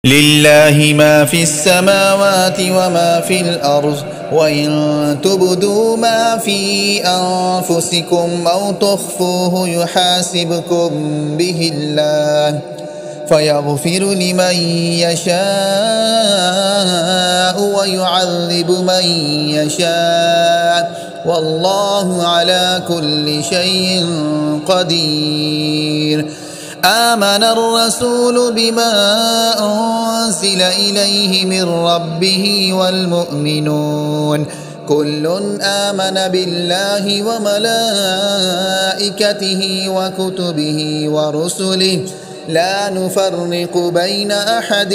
لله ما في السماوات وما في الأرض وإن تبدوا ما في أنفسكم أو تخفوه يحاسبكم به الله فيغفر لمن يشاء ويعذب من يشاء والله على كل شيء قدير. آمن الرسول بما أنزل إليه من ربه والمؤمنون كل آمن بالله وملائكته وكتبه ورسله لا نفرق بين أحد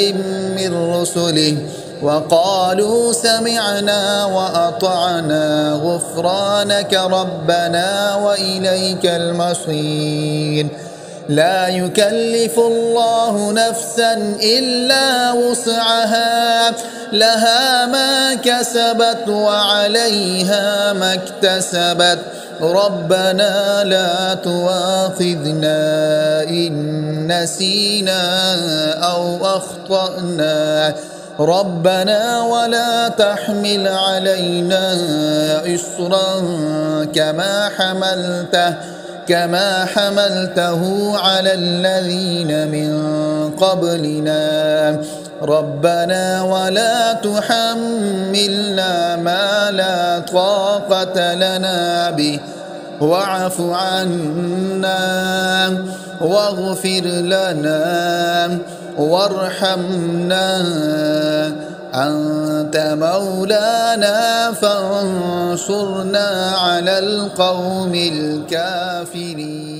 من رسله وقالوا سمعنا وأطعنا غفرانك ربنا وإليك المصير. لا يكلف الله نفسا إلا وسعها لها ما كسبت وعليها ما اكتسبت ربنا لا تؤاخذنا إن نسينا أو أخطأنا ربنا ولا تحمل علينا إصرا كما حملته على الذين من قبلنا ربنا ولا تحملنا ما لا طاقة لنا به واعف عنا واغفر لنا وارحمنا أنت مولانا فانصرنا على القوم الكافرين.